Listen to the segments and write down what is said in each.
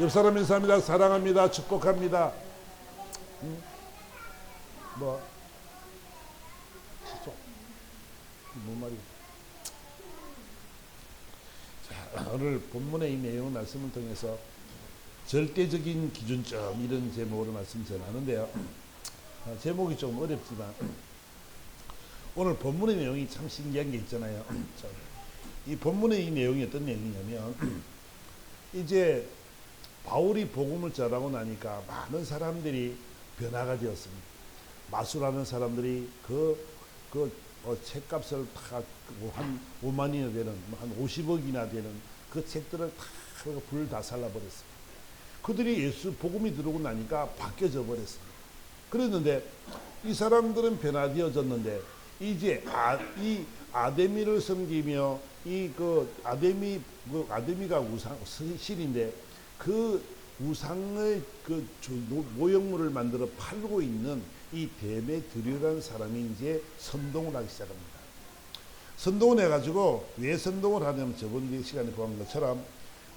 옆 사람 인사합니다. 사랑합니다. 축복합니다. 응? 뭐? 뭔 말이야? 자, 오늘 본문의 이 내용 말씀을 통해서 절대적인 기준점 이런 제목으로 말씀 전하는데요. 제목이 좀 어렵지만 오늘 본문의 내용이 참 신기한 게 있잖아요. 이 본문의 이 내용이 어떤 내용이냐면 이제 바울이 복음을 전하고 나니까 많은 사람들이 변화가 되었습니다. 마술하는 사람들이 책값을 다 한 5만이나 되는 한 50억이나 되는 그 책들을 다 불을 다 살라버렸습니다. 그들이 예수 복음이 들어오고 나니까 바뀌어져 버렸습니다. 그랬는데 이 사람들은 변화되어졌는데 이제 이 아데미를 섬기며 아데미가 우상 신인데 그 우상의 모형물을 만들어 팔고 있는 이 데메드리오라는 사람이 이제 선동을 하기 시작합니다. 선동을 해가지고 왜 선동을 하냐면 저번 시간에 보한 것처럼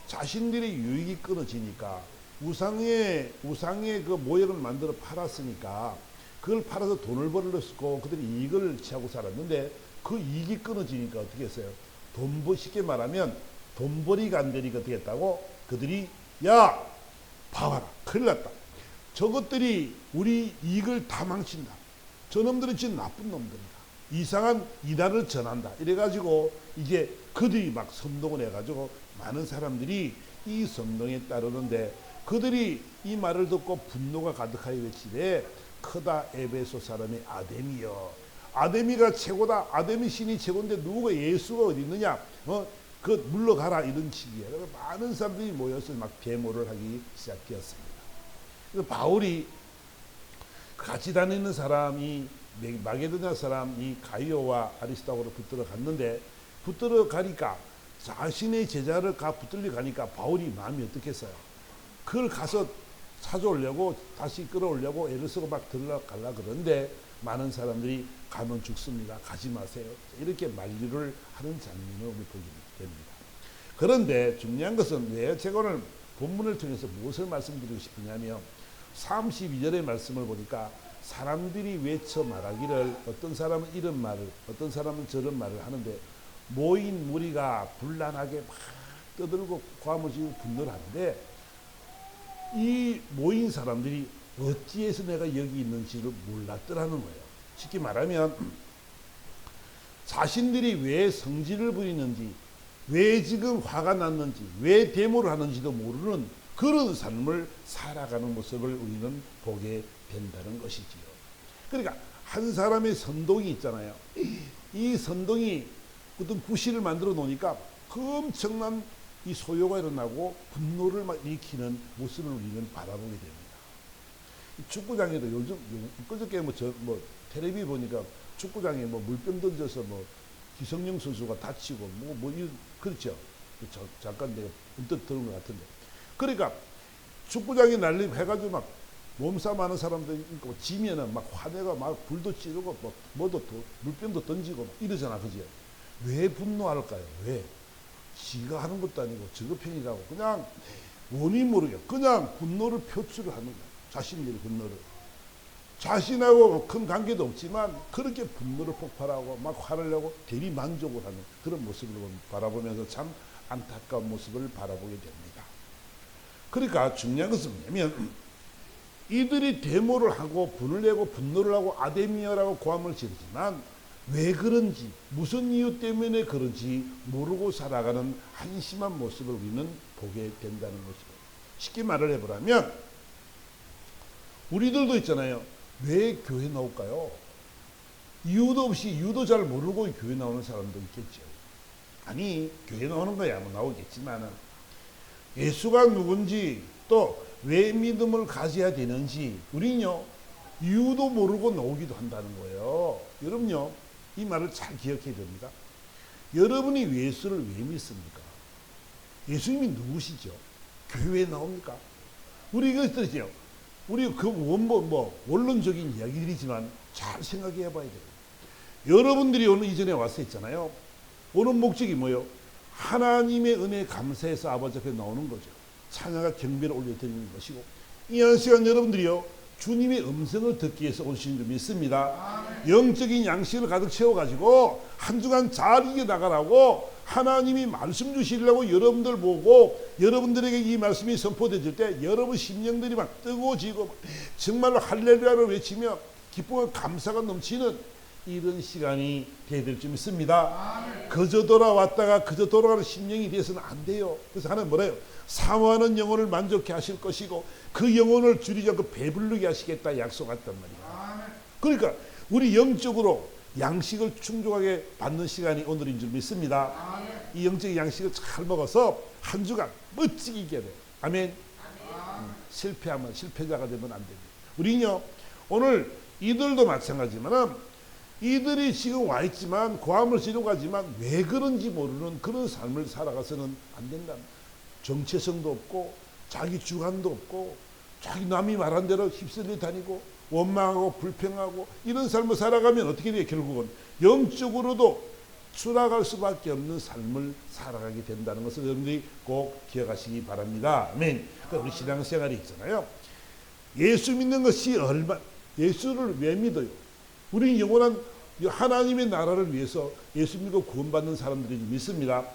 자신들이 유익이 끊어지니까 우상의 그 모형을 만들어 팔았으니까 그걸 팔아서 돈을 벌었고 그들이 이익을 취하고 살았는데 그 이익이 끊어지니까 어떻게 했어요? 쉽게 말하면 돈벌이가 안 되니까 어떻게 했다고? 그들이 야 봐봐라 큰일 났다. 저것들이 우리 이익을 다 망친다. 저놈들은 진짜 나쁜 놈들이다. 이상한 이단을 전한다. 이래가지고 이제 그들이 막 선동을 해가지고 많은 사람들이 이 선동에 따르는데 그들이 이 말을 듣고 분노가 가득하여 외치되 크다 에베소 사람의 아데미여. 아데미가 최고다. 아데미 신이 최고인데 누가 예수가 어디 있느냐. 그 물러가라 이런 식이에요. 그래서 많은 사람들이 모여서 막 데모를 하기 시작되었습니다. 그래서 바울이 같이 다니는 사람이 마게도냐 사람 이 가이오와 아리스타고로 붙들어 갔는데 붙들어 가니까 자신의 제자를 붙들려 가니까 바울이 마음이 어떻겠어요? 그걸 가서 찾아오려고 다시 끌어오려고 애를 쓰고 막 들어가려고 그러는데 많은 사람들이 가면 죽습니다. 가지 마세요. 이렇게 만류를 하는 장면을 우리 보게 됩니다. 그런데 중요한 것은 왜 제가 오늘 본문을 통해서 무엇을 말씀드리고 싶으냐면 32절의 말씀을 보니까 사람들이 외쳐 말하기를 어떤 사람은 이런 말을 어떤 사람은 저런 말을 하는데 모인 무리가 불란하게 막 떠들고 과무지고 분노를 하는데 이 모인 사람들이 어찌해서 내가 여기 있는지를 몰랐더라는 거예요. 쉽게 말하면 자신들이 왜 성질을 부리는지 왜 지금 화가 났는지 왜 데모를 하는지도 모르는 그런 삶을 살아가는 모습을 우리는 보게 된다는 것이지요. 그러니까 한 사람의 선동이 있잖아요. 이 선동이 어떤 구실을 만들어 놓으니까 엄청난 이 소요가 일어나고 분노를 막 일으키는 모습을 우리는 바라보게 됩니다. 축구장에도 요즘 그저께 텔레비 보니까 축구장에 물병 던져서 기성용 선수가 다치고 그렇죠. 잠깐 내가 언뜻 들은 것 같은데. 그러니까 축구장에 해가지고 막 몸싸움하는 사람들 있고 지면은 막 화내가 막 불도 찌르고 물병도 던지고 막 이러잖아, 그지? 왜 분노할까요? 왜? 지가 하는 것도 아니고 저거 편이라고 그냥 원인 모르게 그냥 분노를 표출을 하는 거야. 자신들의 분노를. 자신하고 큰 관계도 없지만 그렇게 분노를 폭발하고 막 화를 내고 대리 만족을 하는 그런 모습을 바라보면서 참 안타까운 모습을 바라보게 됩니다. 그러니까 중요한 것은 뭐냐면 이들이 데모를 하고 분을 내고 분노를 하고 아데미어라고 고함을 지르지만 왜 그런지 무슨 이유 때문에 그런지 모르고 살아가는 한심한 모습을 우리는 보게 된다는 것이죠. 쉽게 말을 해보라면 우리들도 있잖아요. 왜 교회 나올까요? 이유도 없이 이유도 잘 모르고 교회 나오는 사람도 있겠죠. 아니 교회 나오는 거야 나오겠지만은 예수가 누군지 또 왜 믿음을 가져야 되는지 우리는요 이유도 모르고 나오기도 한다는 거예요. 여러분요 이 말을 잘 기억해야 됩니다. 여러분이 예수를 왜 믿습니까? 예수님이 누구시죠? 교회에 나옵니까? 우리 이것들이죠. 우리 그 원론적인 이야기들이지만 잘 생각해 봐야 돼요. 여러분들이 오늘 이전에 와서 있잖아요. 오는 목적이 뭐예요? 하나님의 은혜에 감사해서 아버지 앞에 나오는 거죠. 찬양과 경배를 올려드리는 것이고, 이 한 시간 여러분들이요 주님의 음성을 듣기 위해서 오신 줄 믿습니다. 영적인 양식을 가득 채워가지고 한 주간 잘 이겨나가라고 하나님이 말씀 주시려고 여러분들 보고 여러분들에게 이 말씀이 선포되질 때 여러분 심령들이 막 뜨거워지고 정말로 할렐루야를 외치며 기쁨과 감사가 넘치는 이런 시간이 되어야 될 줄 믿습니다. 그저 돌아왔다가 그저 돌아가는 심령이 되어서는 안 돼요. 그래서 하나님 뭐래요? 사모하는 영혼을 만족케 하실 것이고 그 영혼을 줄이지 않고 배부르게 하시겠다 약속했단 말이에요. 그러니까 우리 영적으로 양식을 충족하게 받는 시간이 오늘인 줄 믿습니다. 이 영적인 양식을 잘 먹어서 한 주간 멋지게 이겨야 돼요. 아멘. 실패하면 실패자가 되면 안 됩니다. 우리는요 오늘 이들도 마찬가지지만 이들이 지금 와 있지만 고함을 지르고 가지만 왜 그런지 모르는 그런 삶을 살아가서는 안 된다. 정체성도 없고 자기 주관도 없고 자기 남이 말한 대로 휩쓸려 다니고 원망하고 불평하고 이런 삶을 살아가면 어떻게 돼요? 결국은 영적으로도 추락할 수밖에 없는 삶을 살아가게 된다는 것을 여러분들이 꼭 기억하시기 바랍니다. 아멘. 그러니까 우리 신앙생활이 있잖아요. 예수 믿는 것이 예수를 왜 믿어요? 우리는 영원한 하나님의 나라를 위해서 예수 믿고 구원받는 사람들이 믿습니다.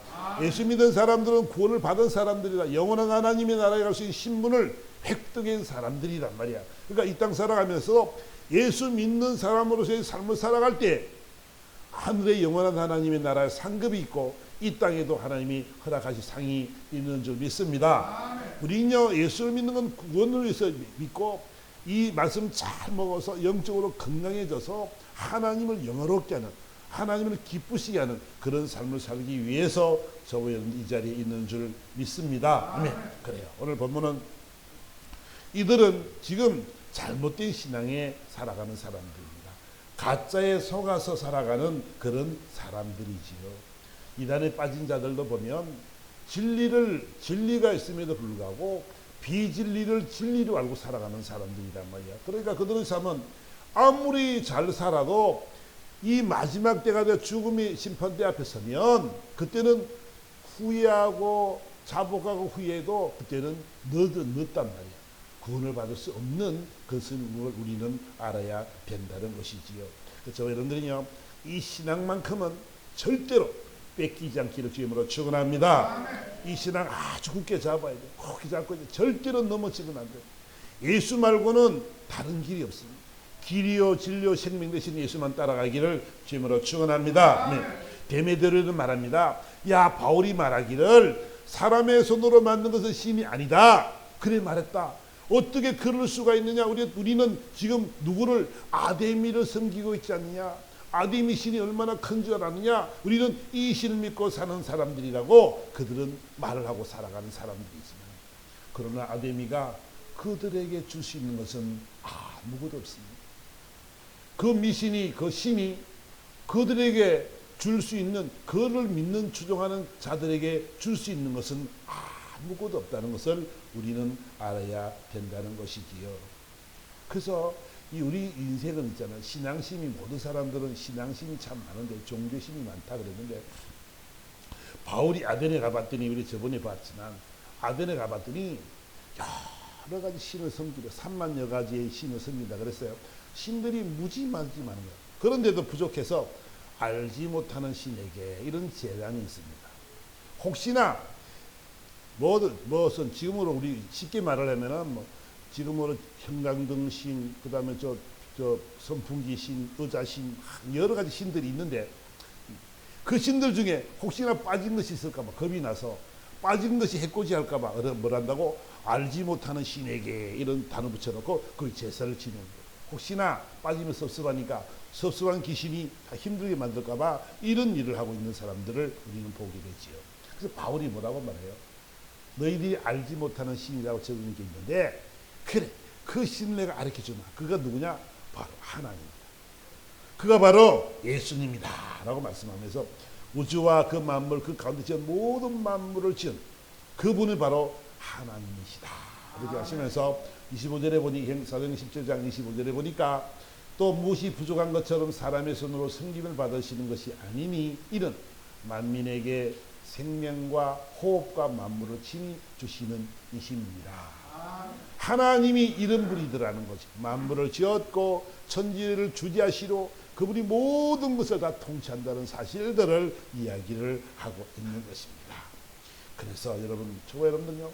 예수 믿은 사람들은 구원을 받은 사람들이다. 영원한 하나님의 나라에 갈 수 있는 신분을 획득한 사람들이란 말이야. 그러니까 이 땅 살아가면서 예수 믿는 사람으로서의 삶을 살아갈 때 하늘의 영원한 하나님의 나라에 상급이 있고 이 땅에도 하나님이 허락하실 상이 있는 줄 믿습니다. 우리는요 예수를 믿는 건 구원을 위해서 믿고 이 말씀 잘 먹어서 영적으로 건강해져서 하나님을 영화롭게 하는 하나님을 기쁘시게 하는 그런 삶을 살기 위해서 저와 여러분 이 자리에 있는 줄 믿습니다. 아멘. 그래요. 오늘 본문은 이들은 지금 잘못된 신앙에 살아가는 사람들입니다. 가짜에 속아서 살아가는 그런 사람들이지요. 이단에 빠진 자들도 보면 진리가 있음에도 불구하고 비진리를 진리로 알고 살아가는 사람들이란 말이야. 그러니까 그들의 삶은 아무리 잘 살아도 이 마지막 때가 되어 죽음의 심판대 앞에 서면 그때는 후회하고 자복하고 후회해도 그때는 늦단 말이야. 구원을 받을 수 없는 것을 우리는 알아야 된다는 것이지요. 그래서 여러분들은요 이 신앙만큼은 절대로 뺏기지 않기를 주님으로 축원합니다. 이 신앙 아주 굳게 잡아야 돼. 굳게 잡고 절대로 넘어지면 안 돼. 예수 말고는 다른 길이 없습니다. 길이요 진리요 생명 되신 예수만 따라가기를 주님으로 축원합니다. 네. 데메드로는 말합니다. 야 바울이 말하기를 사람의 손으로 만든 것은 신이 아니다. 그래 말했다. 어떻게 그럴 수가 있느냐? 우리는 지금 누구를 아데미를 섬기고 있지 않느냐? 아데미 신이 얼마나 큰 줄 아느냐? 우리는 이 신을 믿고 사는 사람들이라고 그들은 말을 하고 살아가는 사람들이지만 그러나 아데미가 그들에게 줄 수 있는 것은 아무것도 없습니다. 그 미신이 그 신이 그들에게 줄 수 있는 그를 믿는 추종하는 자들에게 줄 수 있는 것은 아무것도 없다는 것을 우리는 알아야 된다는 것이지요. 그래서 이 우리 인생은 있잖아요. 신앙심이 모든 사람들은 신앙심이 참 많은데 종교심이 많다 그랬는데 바울이 아덴에 가봤더니 우리 저번에 봤지만 아덴에 가봤더니 여러 가지 신을 섬기려 3만여 가지의 신을 섬긴다 그랬어요. 신들이 무지만지 많은 거예요. 그런데도 부족해서 알지 못하는 신에게 이런 재단이 있습니다. 혹시나 무슨 지금으로 우리 쉽게 말을 하면은 지금으로 형광등신 그다음에 저 선풍기신 의자신 여러 가지 신들이 있는데 그 신들 중에 혹시나 빠진 것이 있을까봐 겁이 나서 빠진 것이 해코지할까봐 뭘 한다고 알지 못하는 신에게 이런 단어 붙여놓고 그 제사를 지내는 거예요. 혹시나 빠지면 섭섭하니까 섭섭한 귀신이 다 힘들게 만들까봐 이런 일을 하고 있는 사람들을 우리는 보게 되지요. 그래서 바울이 뭐라고 말해요? 너희들이 알지 못하는 신이라고 적은 게 있는데 그래 그 신을 내가 가르쳐주마. 그가 누구냐? 바로 하나님입니다. 그가 바로 예수님이다 라고 말씀하면서 우주와 그 만물 그 가운데 지은 모든 만물을 지은 그분이 바로 하나님이시다 이렇게 하시면서 25절에 보니 사도행 17장 25절에 보니까 또 무엇이 부족한 것처럼 사람의 손으로 섬김을 받으시는 것이 아니니 이는 만민에게 생명과 호흡과 만물을 친히 주시는 이십니다. 하나님이 이런 분이더라는 거지. 만물을 지었고 천지를 주지하시로 그분이 모든 것을 다 통치한다는 사실들을 이야기를 하고 있는 것입니다. 그래서 여러분, 저와 여러분들요,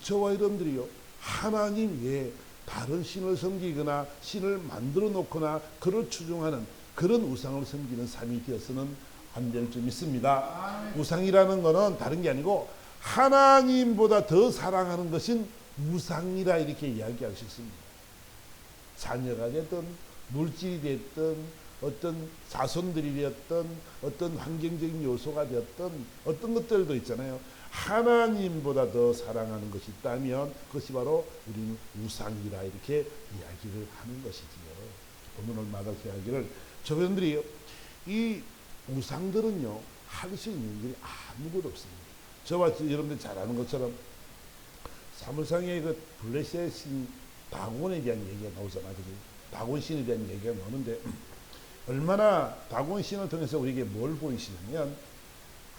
저와 여러분들이요, 하나님 외에 다른 신을 섬기거나 신을 만들어 놓거나 그를 추종하는 그런 우상을 섬기는 삶이 되어서는 안 될 줄 믿습니다. 우상이라는 것은 다른 게 아니고 하나님보다 더 사랑하는 것은 우상이라 이렇게 이야기할 수 있습니다. 자녀가 됐든 물질이 됐든 어떤 자손들이 되었든 어떤 환경적인 요소가 되었든 어떤 것들도 있잖아요. 하나님보다 더 사랑하는 것이 있다면 그것이 바로 우리는 우상이라 이렇게 이야기를 하는 것이지요. 본문을 마다 이야기를 저분들이 이 우상들은요, 할 수 있는 일이 아무것도 없습니다. 저와 여러분들 잘 아는 것처럼 사물상의 그 블레셋 신 다곤에 대한 얘기가 나오잖아요. 다곤 신에 대한 얘기가 나오는데 얼마나 다곤 신을 통해서 우리에게 뭘 보이시냐면,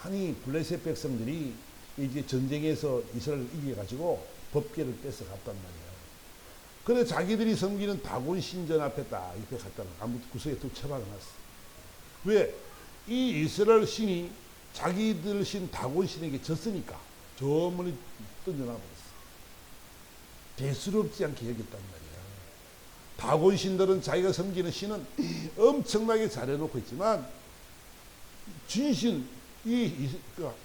아니 블레셋 백성들이 이제 전쟁에서 이스라엘을 이겨가지고 법궤를 뺏어 갔단 말이에요. 그래 자기들이 섬기는 다곤 신전 앞에 딱 이렇게 갔다가 아무 구석에 툭 처박아놨어. 왜? 이 이스라엘 신이 자기들 신 다곤 신에게 졌으니까 저 멀리 던져놔버렸어. 대수롭지 않게 여겼단 말이야. 다곤 신들은 자기가 섬기는 신은 엄청나게 잘해놓고 있지만 진신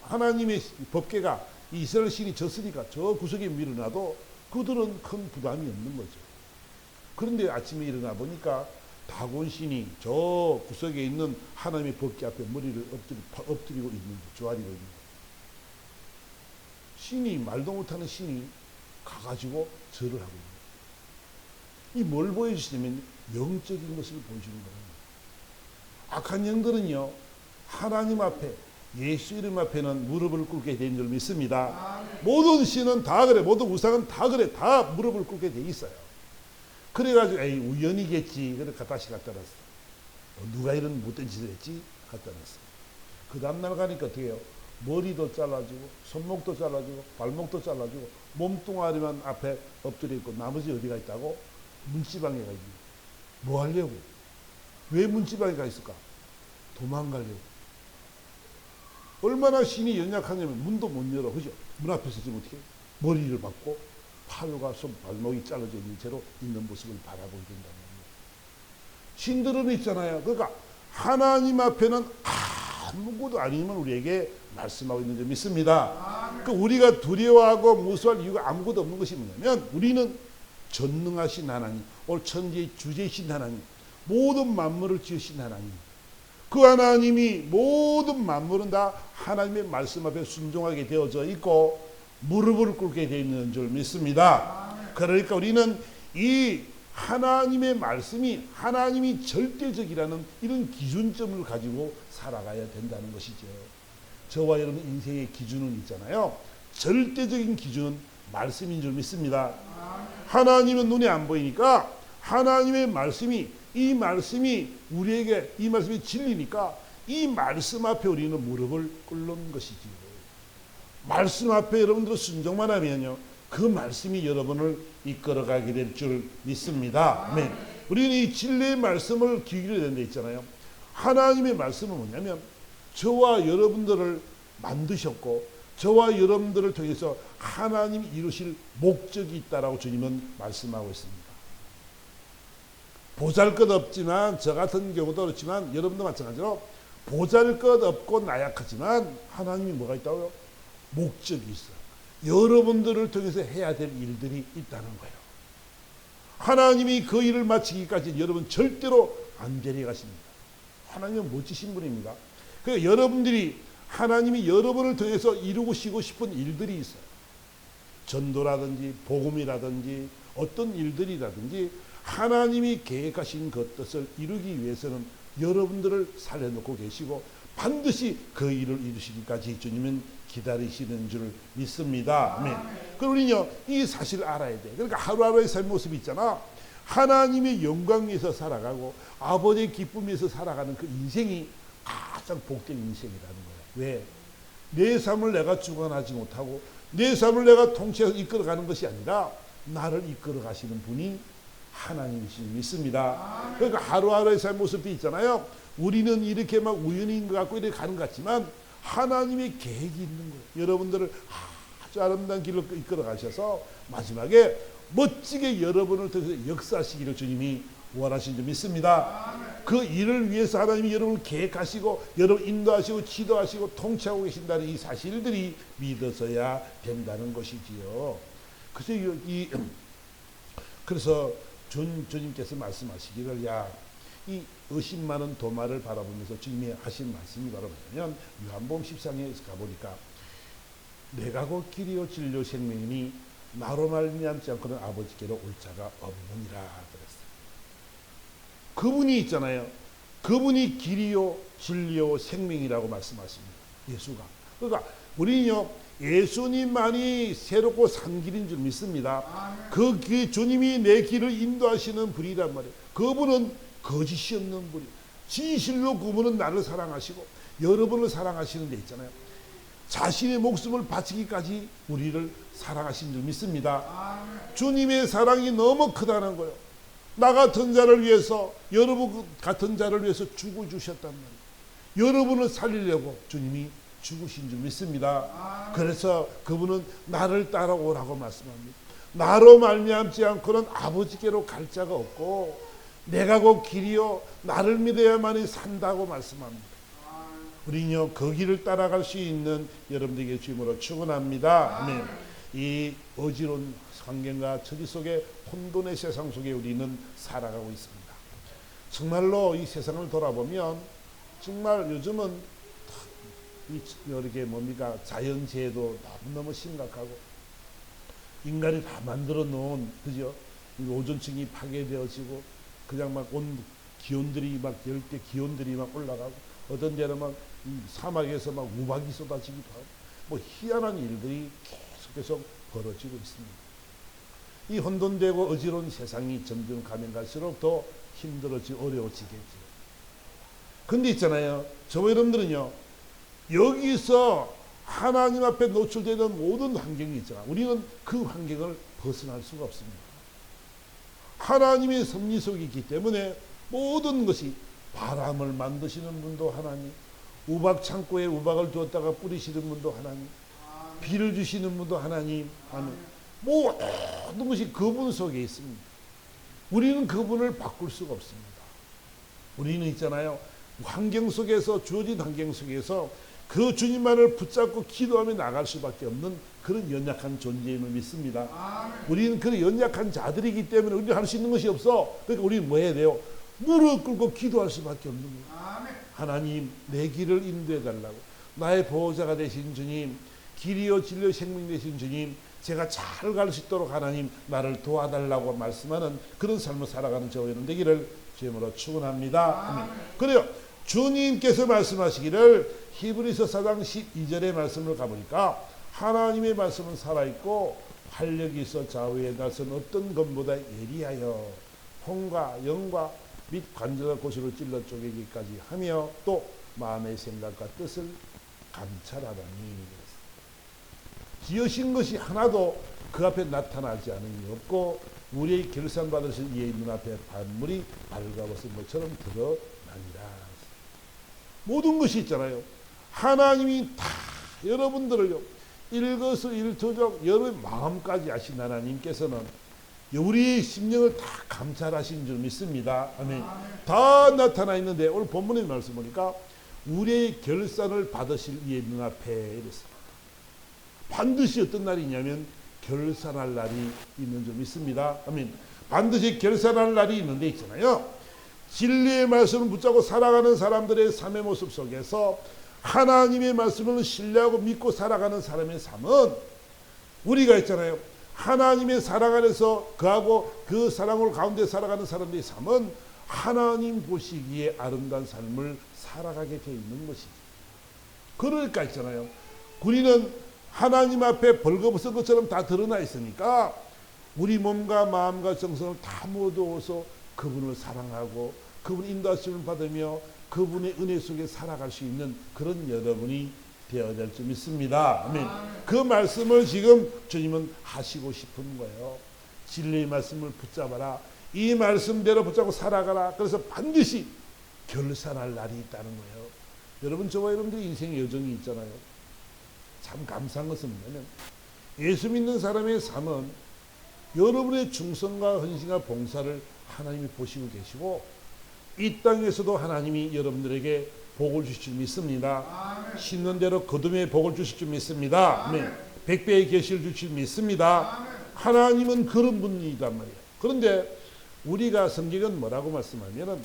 하나님의 법궤가 이스라엘 신이 졌으니까 저 구석에 밀어놔도 그들은 큰 부담이 없는 거죠. 그런데 아침에 일어나 보니까 다곤 신이 저 구석에 있는 하나님의 법궤 앞에 머리를 엎드리고 있는, 조아리고 있는 거예요. 신이, 말도 못하는 신이 가가지고 절을 하고 있는 거예요. 이 뭘 보여주시냐면 영적인 모습을 보여주는 거예요. 악한 영들은요, 하나님 앞에, 예수 이름 앞에는 무릎을 꿇게 된 줄 믿습니다. 모든 신은 다 그래, 모든 우상은 다 그래, 다 무릎을 꿇게 돼 있어요. 그래가지고 에이 우연이겠지, 그래 다시 갖다 놨어. 누가 이런 못된 짓을 했지? 갖다 놨어. 그 다음날 가니까 어떻게 해요? 머리도 잘라주고 손목도 잘라주고 발목도 잘라주고 몸뚱아리만 앞에 엎드려 있고 나머지 어디가 있다고? 문지방에 가 있는. 뭐 하려고? 왜 문지방에 가 있을까? 도망가려고. 얼마나 신이 연약하냐면 문도 못 열어, 그죠? 문 앞에서 지금 어떻게 머리를 박고 팔과 손, 발목이 잘라져 있는 채로 있는 모습을 바라보게 된다는 거예요. 신들은 있잖아요. 그러니까 하나님 앞에는 아무것도 아니면 우리에게 말씀하고 있는 줄 믿습니다. 그러니까 우리가 두려워하고 무서워할 이유가 아무것도 없는 것이 뭐냐면 우리는 전능하신 하나님, 오늘 천지의 주제이신 하나님, 모든 만물을 지으신 하나님, 그 하나님이 모든 만물은 다 하나님의 말씀 앞에 순종하게 되어져 있고 무릎을 꿇게 되어 있는 줄 믿습니다. 그러니까 우리는 이 하나님의 말씀이 하나님이 절대적이라는 이런 기준점을 가지고 살아가야 된다는 것이죠. 저와 여러분 인생의 기준은 있잖아요. 절대적인 기준은 말씀인 줄 믿습니다. 하나님은 눈에 안 보이니까 하나님의 말씀이, 이 말씀이 우리에게, 이 말씀이 진리니까 이 말씀 앞에 우리는 무릎을 꿇는 것이지요. 말씀 앞에 여러분들 순종만 하면요, 그 말씀이 여러분을 이끌어가게 될 줄 믿습니다. 아멘. 우리는 이 진리의 말씀을 귀 기울여야 된다 있잖아요. 하나님의 말씀은 뭐냐면 저와 여러분들을 만드셨고 저와 여러분들을 통해서 하나님이 이루실 목적이 있다라고 주님은 말씀하고 있습니다. 보잘것없지만, 저 같은 경우도 그렇지만 여러분도 마찬가지로 보잘것없고 나약하지만 하나님이 뭐가 있다고요? 목적이 있어요. 여러분들을 통해서 해야 될 일들이 있다는 거예요. 하나님이 그 일을 마치기까지 여러분 절대로 안 데려가십니다. 하나님은 멋지신 분입니다. 그러니까 여러분들이, 하나님이 여러분을 통해서 이루고 싶은 일들이 있어요. 전도라든지 복음이라든지 어떤 일들이라든지 하나님이 계획하신 그 뜻을 이루기 위해서는 여러분들을 살려놓고 계시고 반드시 그 일을 이루시기까지 주님은 기다리시는 줄 믿습니다. 아멘. 그럼 우리는요, 이 사실을 알아야 돼. 그러니까 하루하루의 삶 모습이 있잖아. 하나님의 영광 위에서 살아가고 아버지의 기쁨 위에서 살아가는 그 인생이 가장 복된 인생이라는 거예요. 왜? 내 삶을 내가 주관하지 못하고 내 삶을 내가 통치해서 이끌어가는 것이 아니라 나를 이끌어 가시는 분이 하나님이신 믿습니다. 그러니까 하루하루의 삶의 모습이 있잖아요. 우리는 이렇게 막 우연인 것 같고 이렇게 가는 것 같지만 하나님의 계획이 있는 거예요. 여러분들을 아주 아름다운 길로 이끌어 가셔서 마지막에 멋지게 여러분을 통해서 역사하시기를 주님이 원하신 줄 믿습니다. 그 일을 위해서 하나님이 여러분을 계획하시고 여러분 인도하시고 지도하시고 통치하고 계신다는 이 사실들이 믿어서야 된다는 것이지요. 그래서 주님께서 말씀하시기를 이 의심 많은 도마를 바라보면서 주님이 하신 말씀이 바로 뭐냐면 요한복음 14장에 가보니까 내가 곧 길이요 진리요 생명이니 나로 말미암지 않고는 아버지께로 올 자가 없느니라 그랬어요. 그분이 있잖아요. 그분이 길이요 진리요 생명이라고 말씀하십니다. 예수가. 그러니까 우리는요 예수님만이 새롭고 산 길인 줄 믿습니다. 그 주님이 내 길을 인도하시는 분이란 말이에요. 그분은 거짓이 없는 분이에요. 진실로 그분은 나를 사랑하시고 여러분을 사랑하시는 데 있잖아요. 자신의 목숨을 바치기까지 우리를 사랑하신 줄 믿습니다. 주님의 사랑이 너무 크다는 거예요. 나 같은 자를 위해서 여러분 같은 자를 위해서 죽어주셨단 말이에요. 여러분을 살리려고 주님이 죽으신 줄 믿습니다. 그래서 그분은 나를 따라오라고 말씀합니다. 나로 말미암지 않고는 아버지께로 갈 자가 없고 내가 곧 길이요 나를 믿어야만이 산다고 말씀합니다. 우리는요 그 길을 따라갈 수 있는 여러분들에게 주임으로 축원합니다. 아멘. 이 어지러운 환경과 처지 속에 혼돈의 세상 속에 우리는 살아가고 있습니다. 정말로 이 세상을 돌아보면 정말 요즘은 이렇게 뭡니까 자연재해도 너무너무 심각하고 인간이 다 만들어 놓은 그죠 오존층이 파괴되어지고 그냥 막 온 기온들이 막 열대 기온들이 막 올라가고 어떤 데는 막 사막에서 막 우박이 쏟아지기도 하고 뭐 희한한 일들이 계속 벌어지고 있습니다. 이 혼돈되고 어지러운 세상이 점점 가면 갈수록 더 힘들어지고 어려워지겠죠. 근데 있잖아요. 저와 여러분들은요. 여기서 하나님 앞에 노출되는 모든 환경이 있잖아요. 우리는 그 환경을 벗어날 수가 없습니다. 하나님의 섭리 속에 있기 때문에 모든 것이 바람을 만드시는 분도 하나님, 우박 창고에 우박을 두었다가 뿌리시는 분도 하나님, 비를 주시는 분도 하나님, 아멘. 모든 것이 그분 속에 있습니다. 우리는 그분을 바꿀 수가 없습니다. 우리는 있잖아요. 환경 속에서 주어진 환경 속에서 그 주님만을 붙잡고 기도하며 나갈 수밖에 없는 그런 연약한 존재임을 믿습니다. 우리는 그런 연약한 자들이기 때문에 우리는 할 수 있는 것이 없어. 그러니까 우리는 뭐 해야 돼요? 무릎 꿇고 기도할 수밖에 없는 거예요. 하나님 내 길을 인도해 달라고 나의 보호자가 되신 주님 길이요 진리요 생명 되신 주님 제가 잘 갈 수 있도록 하나님 나를 도와달라고 말씀하는 그런 삶을 살아가는 저와 여러분 되기를 주님으로 축원합니다. 아멘. 그래요. 주님께서 말씀하시기를 히브리서 4장 12절의 말씀을 가보니까 하나님의 말씀은 살아있고 활력이 있어 좌우에 나선 어떤 것보다 예리하여 혼과 영과 및 관절과 고수를 찔러 쪼개기까지 하며 또 마음의 생각과 뜻을 감찰하다니 지으신 것이 하나도 그 앞에 나타나지 않은 게 없고 우리의 결산받으신 이의 눈앞에 반물이 밝아벗은 것처럼 드러나니라. 모든 것이 있잖아요. 하나님이 다 여러분들을요 일거수일투족 여러분 마음까지 아신 하나님께서는 우리의 심령을 다 감찰하신 줄 믿습니다. 아멘. 다 나타나 있는데 오늘 본문의 말씀 보니까 우리의 결산을 받으실 이의 눈앞에 이랬습니다. 반드시 어떤 날이 있냐면 결산할 날이 있는 줄 믿습니다. 아멘. 반드시 결산할 날이 있는데 있잖아요. 진리의 말씀을 붙잡고 살아가는 사람들의 삶의 모습 속에서 하나님의 말씀을 신뢰하고 믿고 살아가는 사람의 삶은 우리가 있잖아요. 하나님의 사랑 안에서 그하고 그 사랑을 가운데 살아가는 사람들의 삶은 하나님 보시기에 아름다운 삶을 살아가게 되어 있는 것이죠. 그러니까 있잖아요. 우리는 하나님 앞에 벌거벗은 것처럼 다 드러나 있으니까 우리 몸과 마음과 정성을 다 모두어서 그분을 사랑하고 그분 인도하심을 받으며 그분의 은혜 속에 살아갈 수 있는 그런 여러분이 되어야 될 줄 믿습니다. 아멘. 그 말씀을 지금 주님은 하시고 싶은 거예요. 진리의 말씀을 붙잡아라. 이 말씀대로 붙잡고 살아가라. 그래서 반드시 결산할 날이 있다는 거예요. 여러분, 저와 여러분들의 인생의 여정이 있잖아요. 참 감사한 것은 뭐냐면 예수 믿는 사람의 삶은 여러분의 중성과 헌신과 봉사를 하나님이 보시고 계시고 이 땅에서도 하나님이 여러분들에게 복을 주실 줄 믿습니다. 심는 대로 거둠의 복을 주실 줄 믿습니다. 백배의 계시를 주실 줄 믿습니다. 하나님은 그런 분이단 말이에요. 그런데 우리가 성경은 뭐라고 말씀하면은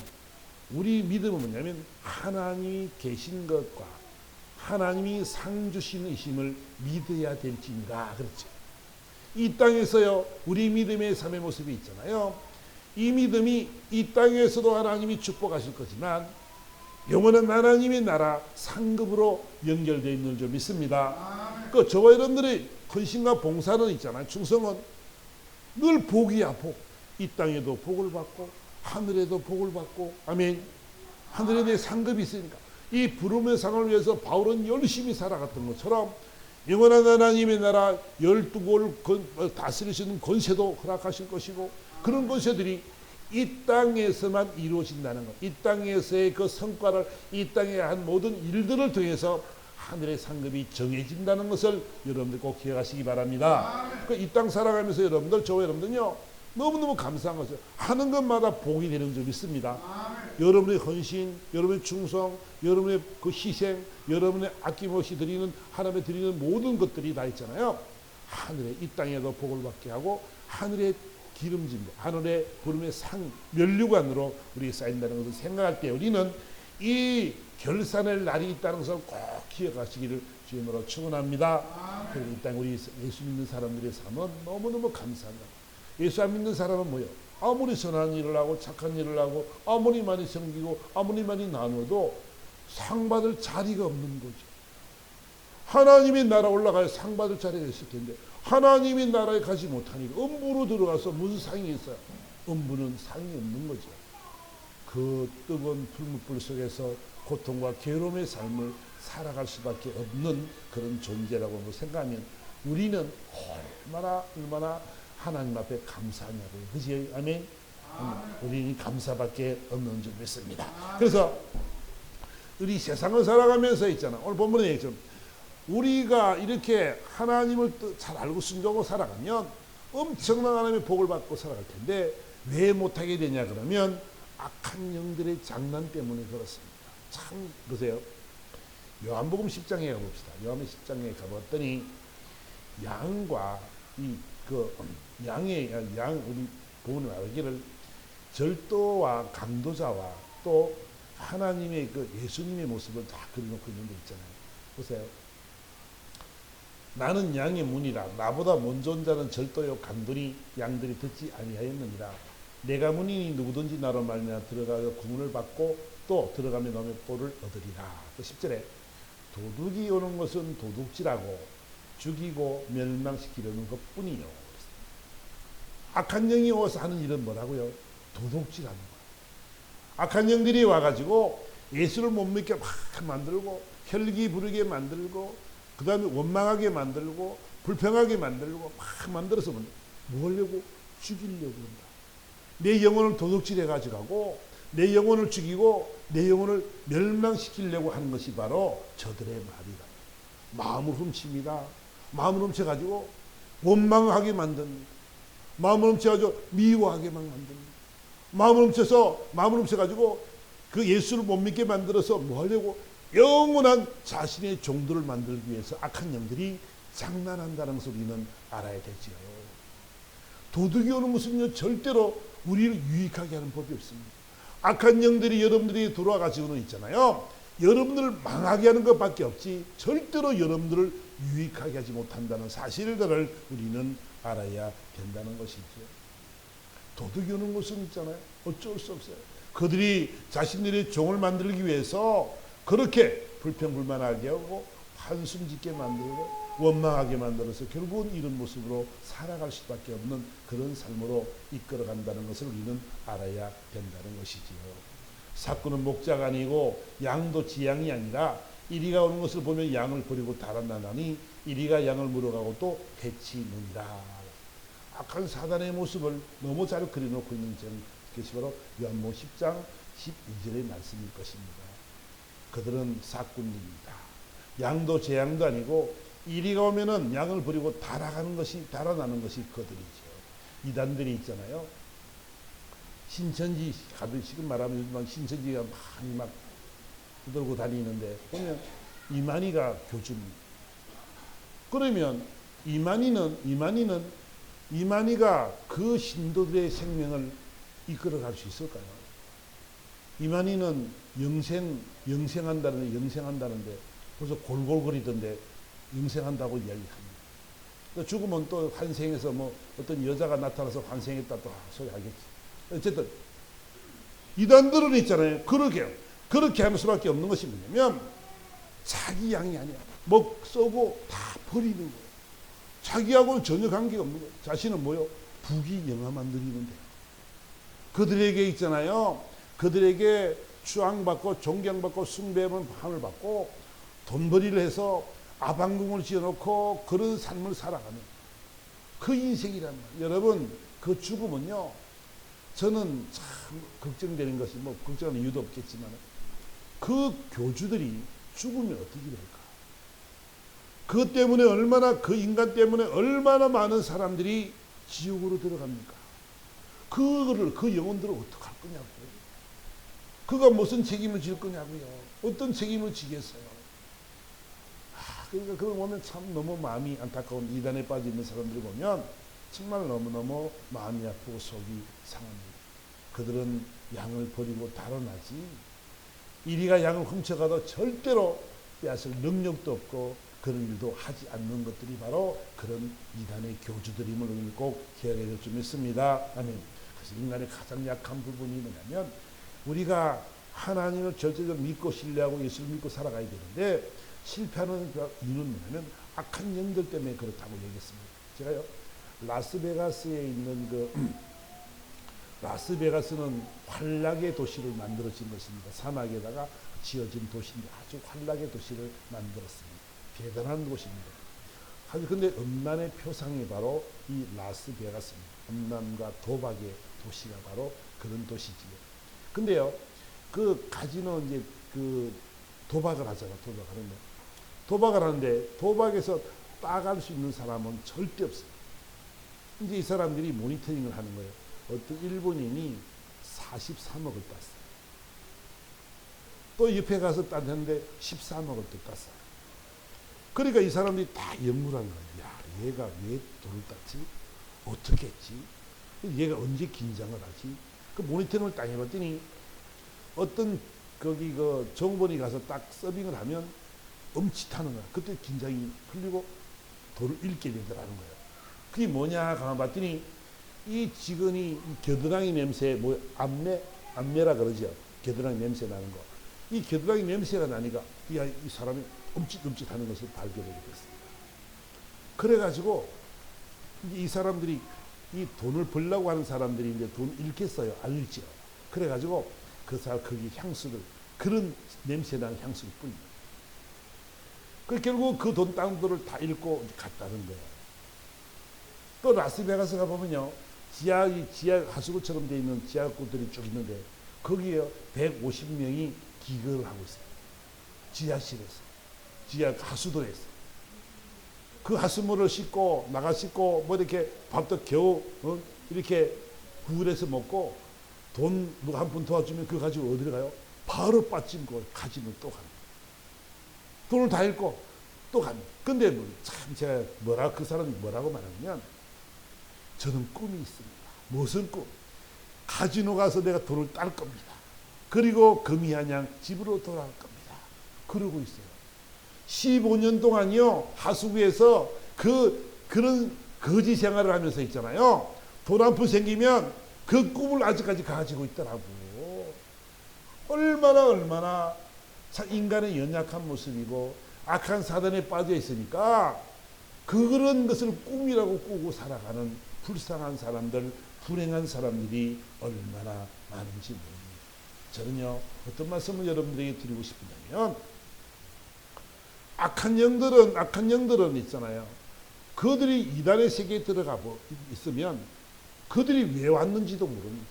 우리 믿음은 뭐냐면 하나님이 계신 것과 하나님이 상 주시는 이심을 믿어야 될지니라. 그렇죠. 이 땅에서요 우리 믿음의 삶의 모습이 있잖아요. 이 믿음이 이 땅에서도 하나님이 축복하실 거지만 영원한 하나님의 나라 상급으로 연결되어 있는 줄 믿습니다. 그 저와 여러분들의 헌신과 봉사는 있잖아요. 충성은 늘 복이야. 복. 이 땅에도 복을 받고 하늘에도 복을 받고 아멘. 하늘에 내 상급이 있으니까 이 부름의 상을 위해서 바울은 열심히 살아갔던 것처럼 영원한 하나님의 나라 12국을 다스리시는 권세도 허락하실 것이고 그런 권세들이 이 땅에서만 이루어진다는 것. 이 땅에서의 그 성과를 이 땅에 한 모든 일들을 통해서 하늘의 상급이 정해진다는 것을 여러분들 꼭 기억하시기 바랍니다. 이 땅 살아가면서 여러분들, 저와 여러분들요 너무너무 감사한 것을 하는 것마다 복이 되는 줄 믿습니다. 여러분의 헌신, 여러분의 충성, 여러분의 그 희생, 여러분의 아낌없이 드리는 하나님의 드리는 모든 것들이 다 있잖아요. 하늘에 이 땅에도 복을 받게 하고 하늘의 기름짐, 하늘의 부름의 상, 면류관으로 우리 쌓인다는 것을 생각할 때 우리는 이 결산의 날이 있다는 것을 꼭 기억하시기를 주님으로 축원합니다. 그리고 이 땅 우리 예수 믿는 사람들의 삶은 너무너무 감사합니다. 예수 안 믿는 사람은 뭐예요? 아무리 선한 일을 하고 착한 일을 하고 아무리 많이 섬기고 아무리 많이 나눠도 상 받을 자리가 없는 거죠. 하나님의 나라 올라가야 상 받을 자리가 있을 텐데 하나님의 나라에 가지 못하니까 음부로 들어가서 무슨 상이 있어요? 음부는 상이 없는 거죠. 그 뜨거운 풀무불 속에서 고통과 괴로움의 삶을 살아갈 수밖에 없는 그런 존재라고 생각하면 우리는 얼마나 하나님 앞에 감사하냐고요. 그지? 아멘? 우리는 감사밖에 없는 줄 믿습니다. 그래서 우리 세상을 살아가면서 있잖아. 오늘 본문에 얘기했죠. 우리가 이렇게 하나님을 잘 알고 순종하고 살아가면 엄청난 하나님의 복을 받고 살아갈 텐데 왜 못하게 되냐 그러면 악한 영들의 장난 때문에 그렇습니다. 참 보세요. 요한복음 10장에 가봅시다. 요한복음 10장에 가봤더니 양과 양의 우리 보는 말하기를 절도와 강도자와 또 하나님의 그 예수님의 모습을 다 그려놓고 있는 데 있잖아요. 보세요. 나는 양의 문이라 나보다 먼저 온 자는 절도요 강도니 양들이 듣지 아니하였느니라. 내가 문이니 누구든지 나로 말미암아 들어가서 구원을 받고 또 들어가며 너의 꼴을 얻으리라. 또 10절에 도둑이 오는 것은 도둑질하고 죽이고 멸망시키려는 것뿐이요. 악한 영이 와서 하는 일은 뭐라고요? 도둑질하는 거예요. 악한 영들이 와가지고 예수를 못 믿게 막 만들고 혈기 부르게 만들고 그 다음에 원망하게 만들고 불평하게 만들고 막 만들어서 뭐 하려고? 죽이려고 한다. 내 영혼을 도둑질해 가지고 내 영혼을 죽이고 내 영혼을 멸망시키려고 하는 것이 바로 저들의 말이다. 마음을 훔칩니다. 마음을 훔쳐가지고 원망하게 만듭니다. 마음을 훔쳐가지고 미워하게만 만듭니다. 마음을 훔쳐가지고 그 예수를 못 믿게 만들어서 뭐 하려고? 영원한 자신의 종들을 만들기 위해서 악한 영들이 장난한다는 것을 우리는 알아야 되지요. 도둑이 오는 것은요 절대로 우리를 유익하게 하는 법이 없습니다. 악한 영들이 여러분들이 들어와 가지고는 있잖아요. 여러분들을 망하게 하는 것밖에 없지 절대로 여러분들을 유익하게 하지 못한다는 사실들을 우리는 알아야 된다는 것이죠. 도둑이 오는 것은 있잖아요. 어쩔 수 없어요. 그들이 자신들의 종을 만들기 위해서 그렇게 불평불만하게 하고 한숨 짓게 만들고 원망하게 만들어서 결국은 이런 모습으로 살아갈 수밖에 없는 그런 삶으로 이끌어간다는 것을 우리는 알아야 된다는 것이지요. 사꾼은 목자가 아니고 양도 지양이 아니라 이리가 오는 것을 보면 양을 버리고 달아나나니 이리가 양을 물어가고 또 해치느니라. 악한 사단의 모습을 너무 잘 그려놓고 있는 것이 바로 요한복음 10장 12절의 말씀일 것입니다. 그들은 사꾼입니다. 양도 제 양도 아니고 이리가 오면은 양을 버리고 달아나는 것이 그들이죠. 이단들이 있잖아요. 신천지 가도 지금 말하면 신천지가 많이 막 들고 다니는데 보면 이만희가 교주입니다. 그러면 이만희가 그 신도들의 생명을 이끌어갈 수 있을까요? 이만희는 영생한다는데 벌써 골골거리던데 영생한다고 이야기합니다. 또 죽으면 또 환생해서 뭐 어떤 여자가 나타나서 환생했다 또 소리 하겠지. 어쨌든 이단들은 있잖아요. 그렇게 할 수밖에 없는 것이 뭐냐면 자기 양이 아니야. 먹 쏘고 다 버리는 거예요. 자기하고는 전혀 관계가 없는 거예요. 자신은 뭐요? 부귀영화만 누리는데. 그들에게 있잖아요. 그들에게 추앙받고 존경받고 숭배함을 받고 돈벌이를 해서 아방궁을 지어놓고 그런 삶을 살아가는 그 인생이란 말이에요. 여러분 그 죽음은요. 저는 참 걱정되는 것이 뭐 걱정하는 이유도 없겠지만 그 교주들이 죽으면 어떻게 될까? 그것 때문에 그 인간 때문에 얼마나 많은 사람들이 지옥으로 들어갑니까? 그 영혼들을 어떡할 거냐고요? 그가 무슨 책임을 질 거냐고요? 어떤 책임을 지겠어요? 그러니까 그걸 보면 참 너무 마음이 안타까운 이단에 빠져 있는 사람들을 보면 정말 너무너무 마음이 아프고 속이 상합니다. 그들은 양을 버리고 달아나지 이리가 양을 훔쳐가도 절대로 빼앗을 능력도 없고 그런 일도 하지 않는 것들이 바로 그런 이단의 교주들임을 우리는 꼭 기억해야 될 줄 믿습니다. 아멘. 그래서 인간의 가장 약한 부분이 뭐냐면 우리가 하나님을 절대적으로 믿고 신뢰하고 예수를 믿고 살아가야 되는데 실패하는 이유는 뭐냐면 악한 영들 때문에 그렇다고 얘기했습니다. 제가요 라스베가스에 있는 라스베가스는 환락의 도시를 만들어진 것입니다. 사막에다가 지어진 도시인데 아주 환락의 도시를 만들었습니다. 대단한 곳입니다. 근데 음란의 표상이 바로 이 라스베가스입니다. 음란과 도박의 도시가 바로 그런 도시지요. 근데요, 그 카지노 이제 그 도박을 하잖아. 도박을 하는데 도박에서 따갈 수 있는 사람은 절대 없어요. 이제 이 사람들이 모니터링을 하는 거예요. 어떤 일본인이 43억을 땄어요. 또 옆에 가서 땄는데 13억을 또 땄어요. 그러니까 이 사람들이 다 연구를 하는 거예요. 야, 얘가 왜 돈을 땄지? 어떻게 했지? 얘가 언제 긴장을 하지? 그 모니터링을 딱 해봤더니 어떤 거기 그 정본이 가서 딱 서빙을 하면 엄칫하는 거야. 그때 긴장이 풀리고 돈을 잃게 되더라는 거예요. 그게 뭐냐 가만 봤더니 이 직원이 이 겨드랑이 냄새 안매라 그러죠. 겨드랑이 냄새 나는 거. 이 겨드랑이 냄새가 나니까 이 사람이 엄칫엄칫하는 것을 발견하게 됐습니다. 그래가지고 이 사람들이 이 돈을 벌려고 하는 사람들이 이제 돈 잃겠어요. 알죠. 그래가지고 거기 향수를 그런 냄새 나는 향수를 뿌립니다. 그 결국 그 돈 딴 돈을 다 잃고 갔다는 거예요. 또 라스베가스 가보면요. 지하 하수구처럼 되어 있는 지하구들이 쭉 있는데 거기에 150명이 기거를 하고 있어요. 지하실에서. 지하 하수도에서. 그 하수물을 씻고 나가 씻고 뭐 이렇게 밥도 겨우 이렇게 구울해서 먹고 돈 누가 한 푼 도와주면 그거 가지고 어디로 가요? 바로 빠짐고 가지면 또 갑니다. 돈을 다 잃고 또 갑니다. 근데 참 제가 그 사람이 뭐라고 말하냐면 저는 꿈이 있습니다. 무슨 꿈? 카지노 가서 내가 돈을 딸 겁니다. 그리고 금이한양 집으로 돌아갈 겁니다. 그러고 있어요. 15년 동안요 하수구에서 그런 거지 생활을 하면서 있잖아요. 돈 한 푼 생기면 그 꿈을 아직까지 가지고 있더라고. 얼마나 인간의 연약한 모습이고 악한 사단에 빠져 있으니까 그런 것을 꿈이라고 꾸고 살아가는 불쌍한 사람들, 불행한 사람들이 얼마나 많은지 모릅니다. 저는요 어떤 말씀을 여러분들에게 드리고 싶으냐면 악한 영들은 있잖아요. 그들이 이단의 세계에 들어가 있으면 그들이 왜 왔는지도 모릅니다.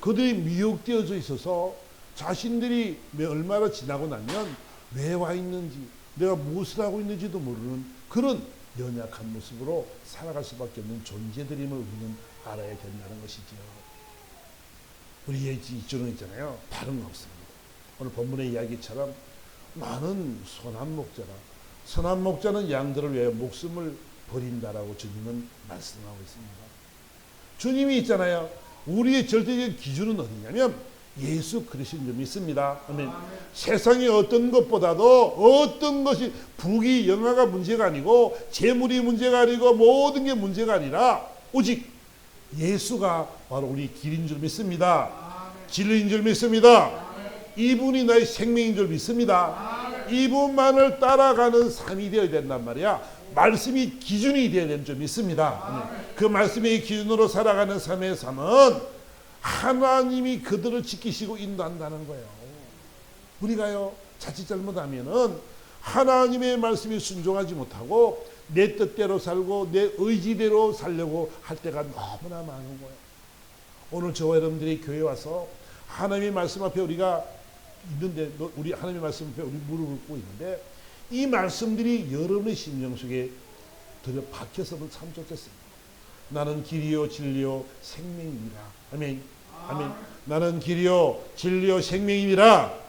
그들이 미혹되어져 있어서 자신들이 얼마나 지나고 나면 왜 와 있는지, 내가 무엇을 하고 있는지도 모르는 그런 연약한 모습으로 살아갈 수밖에 없는 존재들임을 우리는 알아야 된다는 것이지요. 우리의 이쪽은 있잖아요. 다른 거 없습니다. 오늘 본문의 이야기처럼 나는 선한 목자라. 선한 목자는 양들을 위하여 목숨을 버린다라고 주님은 말씀하고 있습니다. 주님이 있잖아요. 우리의 절대적인 기준은 어디냐면 예수 그리스도인 줄 믿습니다. 아멘. 세상의 어떤 것보다도 어떤 것이 부귀 영화가 문제가 아니고 재물이 문제가 아니고 모든 게 문제가 아니라 오직 예수가 바로 우리 길인 줄 믿습니다. 진리인 줄 믿습니다. 이분이 나의 생명인 줄 믿습니다. 이분만을 따라가는 삶이 되어야 된단 말이야. 말씀이 기준이 되어야 되는 줄 믿습니다. 그 말씀의 기준으로 살아가는 삶의 삶은 하나님이 그들을 지키시고 인도한다는 거예요. 우리가요 자칫 잘못하면은 하나님의 말씀에 순종하지 못하고 내 뜻대로 살고 내 의지대로 살려고 할 때가 너무나 많은 거예요. 오늘 저와 여러분들이 교회에 와서 하나님의 말씀 앞에 우리가 있는데, 우리 하나님의 말씀 앞에 우리 무릎을 꿇고 있는데 이 말씀들이 여러분의 심령 속에 들여 박혔으면 참 좋겠습니다. 나는 길이요 진리요 생명이니라. 아멘. 아멘. 나는 길이요 진리요 생명이니라.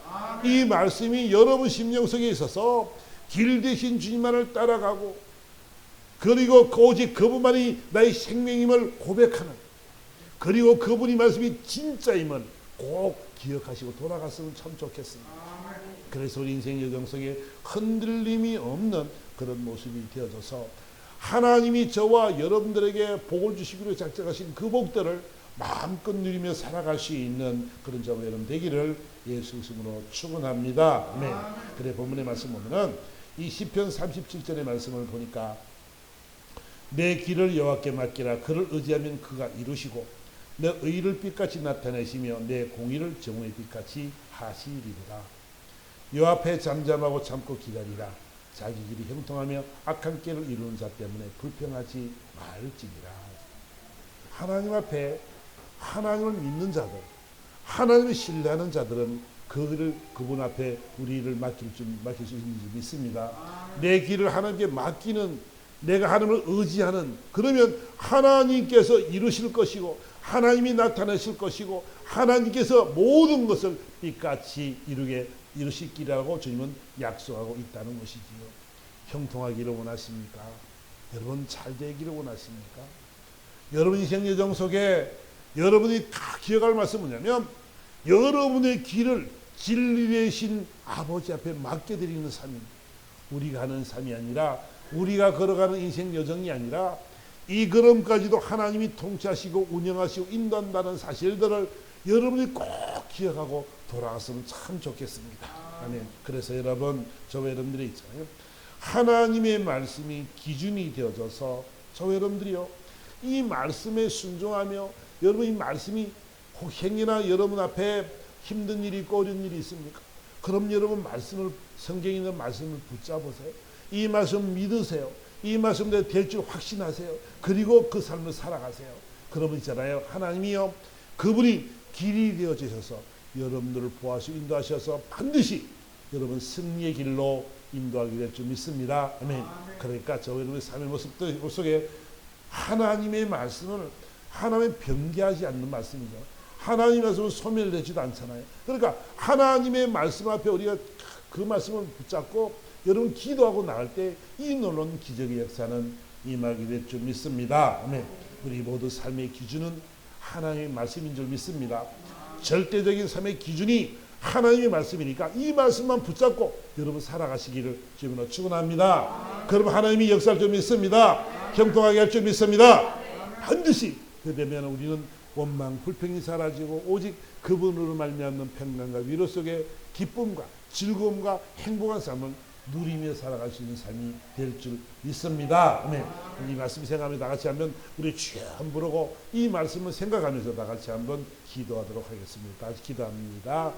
이 말씀이 여러분 심령 속에 있어서 길 대신 주님만을 따라가고 그리고 오직 그분만이 나의 생명임을 고백하는, 그리고 그분이 말씀이 진짜임을 꼭 기억하시고 돌아갔으면 참 좋겠습니다. 그래서 우리 인생 여정 속에 흔들림이 없는 그런 모습이 되어져서 하나님이 저와 여러분들에게 복을 주시기로 작정하신 그 복들을 마음껏 누리며 살아갈 수 있는 그런 저와 여러분 되기를 예수 이름으로 축원합니다. 아멘. 그래 본문의 말씀 보면은 이 시편 37절의 말씀을 보니까 내 길을 여호와께 맡기라. 그를 의지하면 그가 이루시고 내 의를 빛같이 나타내시며 내 공의를 정오의 빛같이 하시리로다. 여 앞에 잠잠하고 참고 기다리라. 자기 길이 형통하며 악한 길을 이루는 자 때문에 불평하지 말지니라. 하나님 앞에 하나님을 믿는 자들, 하나님을 신뢰하는 자들은 그분 앞에 우리를 맡길 수 있는지 믿습니다. 내 길을 하나님께 맡기는, 내가 하나님을 의지하는, 그러면 하나님께서 이루실 것이고 하나님이 나타내실 것이고 하나님께서 모든 것을 빛같이 이루시기라고 주님은 약속하고 있다는 것이지요. 형통하기를 원하십니까? 여러분 잘 되기를 원하십니까? 여러분 인생 여정 속에 여러분이 다 기억할 말씀은 뭐냐면 여러분의 길을 진리 되신 아버지 앞에 맡겨드리는 삶입니다. 우리가 하는 삶이 아니라, 우리가 걸어가는 인생 여정이 아니라 이 걸음까지도 하나님이 통치하시고 운영하시고 인도한다는 사실들을 여러분이 꼭 기억하고 돌아갔으면 참 좋겠습니다. 아멘. 그래서 여러분, 저와 여러분들이 있잖아요. 하나님의 말씀이 기준이 되어져서 저와 여러분들이요, 이 말씀에 순종하며 여러분 이 말씀이 혹행이나 여러분 앞에 힘든 일이 있고 어려운 일이 있습니까? 그럼 여러분 성경에 있는 말씀을 붙잡으세요. 이 말씀 믿으세요. 이 말씀대로 될 줄 확신하세요. 그리고 그 삶을 살아가세요. 그러면 있잖아요. 하나님이요, 그분이 길이 되어 주셔서 여러분들을 보호하시고 인도하셔서 반드시 여러분 승리의 길로 인도하게 될 줄 믿습니다. 아멘. 그러니까 저 여러분의 삶의 모습들 속에 하나님의 말씀을 하나님의 변개하지 않는 말씀이죠. 하나님의 말씀은 소멸되지도 않잖아요. 그러니까 하나님의 말씀 앞에 우리가 그 말씀을 붙잡고 여러분 기도하고 나갈 때 이 놀라운 기적의 역사는 임하게 될 줄 믿습니다. 아멘. 우리 모두 삶의 기준은 하나님의 말씀인 줄 믿습니다. 절대적인 삶의 기준이 하나님의 말씀이니까 이 말씀만 붙잡고 여러분 살아가시기를 주님으로 축원합니다. 그러면 하나님이 역사할 줄 믿습니다. 형통하게 할 줄 믿습니다. 반드시 그 되면 우리는 원망, 불평이 사라지고 오직 그분으로 말미암는 평강과 위로 속에 기쁨과 즐거움과 행복한 삶을 누리며 살아갈 수 있는 삶이 될 줄 믿습니다. 아멘. 이 말씀 생각하며 다 같이 한번 우리 주여 부르고 이 말씀을 생각하면서 다 같이 한번 기도하도록 하겠습니다. 다 같이 기도합니다.